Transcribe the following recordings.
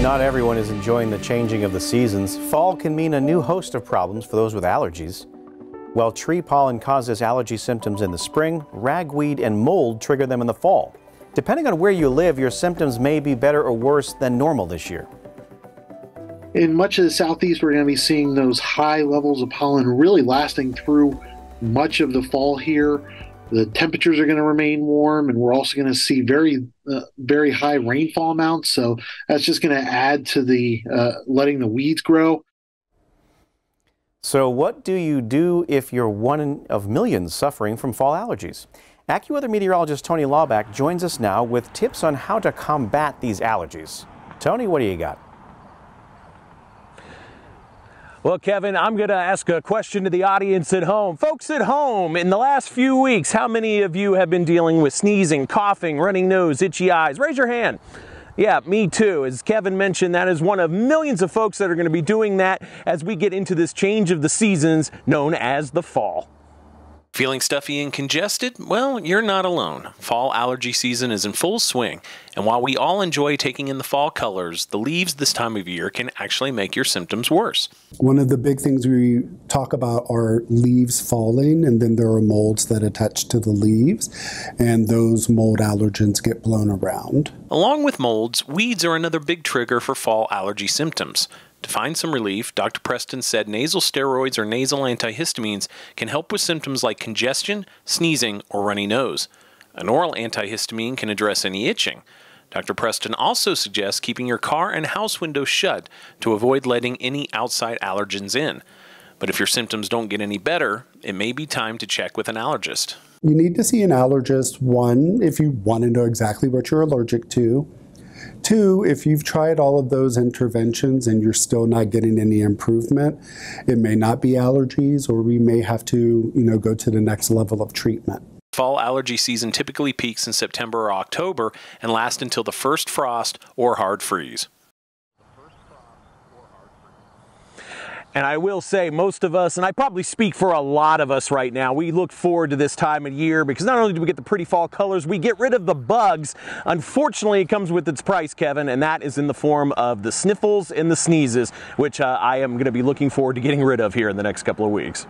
Not everyone is enjoying the changing of the seasons. Fall can mean a new host of problems for those with allergies. While tree pollen causes allergy symptoms in the spring, ragweed and mold trigger them in the fall. Depending on where you live, your symptoms may be better or worse than normal this year. In much of the southeast, we're going to be seeing those high levels of pollen really lasting through much of the fall here. The temperatures are going to remain warm, and we're also going to see very high rainfall amounts. So that's just going to add to the letting the weeds grow. So what do you do if you're one of millions suffering from fall allergies? AccuWeather meteorologist Tony Laubach joins us now with tips on how to combat these allergies. Tony, what do you got? Well, Kevin, I'm going to ask a question to the audience at home. Folks at home, in the last few weeks, how many of you have been dealing with sneezing, coughing, running nose, itchy eyes? Raise your hand. Yeah, me too. As Kevin mentioned, that is one of millions of folks that are going to be doing that as we get into this change of the seasons known as the fall. Feeling stuffy and congested? Well, you're not alone. Fall allergy season is in full swing, and while we all enjoy taking in the fall colors, the leaves this time of year can actually make your symptoms worse. One of the big things we talk about are leaves falling, and then there are molds that attach to the leaves, and those mold allergens get blown around. Along with molds, weeds are another big trigger for fall allergy symptoms. To find some relief, Dr. Preston said nasal steroids or nasal antihistamines can help with symptoms like congestion, sneezing, or runny nose. An oral antihistamine can address any itching. Dr. Preston also suggests keeping your car and house windows shut to avoid letting any outside allergens in. But if your symptoms don't get any better, it may be time to check with an allergist. You need to see an allergist, one, if you want to know exactly what you're allergic to. Two, if you've tried all of those interventions and you're still not getting any improvement, it may not be allergies, or we may have to, go to the next level of treatment. Fall allergy season typically peaks in September or October and lasts until the first frost or hard freeze. And I will say most of us, and I probably speak for a lot of us right now, we look forward to this time of year because not only do we get the pretty fall colors, we get rid of the bugs. Unfortunately, it comes with its price, Kevin, and that is in the form of the sniffles and the sneezes, which I am going to be looking forward to getting rid of here in the next couple of weeks.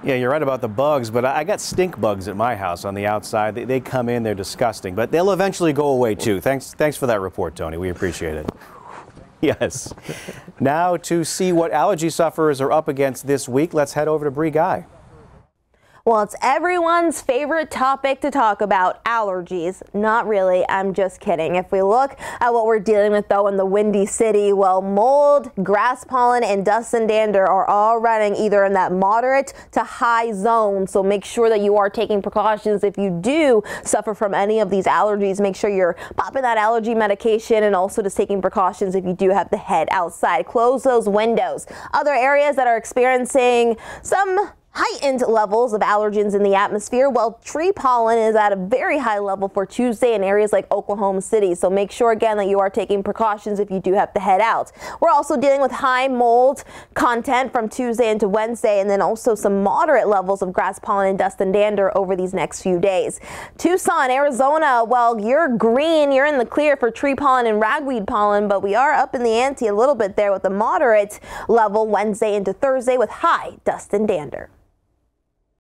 Yeah, you're right about the bugs, but I got stink bugs at my house on the outside. They come in, they're disgusting, but they'll eventually go away too. Thanks for that report, Tony. We appreciate it. Yes. Now to see what allergy sufferers are up against this week, let's head over to Bree Guy. Well, it's everyone's favorite topic to talk about, allergies. Not really, I'm just kidding. If we look at what we're dealing with, though, in the Windy City, well, mold, grass pollen, and dust and dander are all running either in that moderate to high zone. So make sure that you are taking precautions. If you do suffer from any of these allergies, make sure you're popping that allergy medication and also just taking precautions if you do have to head outside. Close those windows. Other areas that are experiencing some heightened levels of allergens in the atmosphere, well, tree pollen is at a very high level for Tuesday in areas like Oklahoma City. So make sure again that you are taking precautions if you do have to head out. We're also dealing with high mold content from Tuesday into Wednesday, and then also some moderate levels of grass pollen and dust and dander over these next few days. Tucson, Arizona, well, you're green, you're in the clear for tree pollen and ragweed pollen, but we are up in the ante a little bit there with a moderate level Wednesday into Thursday with high dust and dander.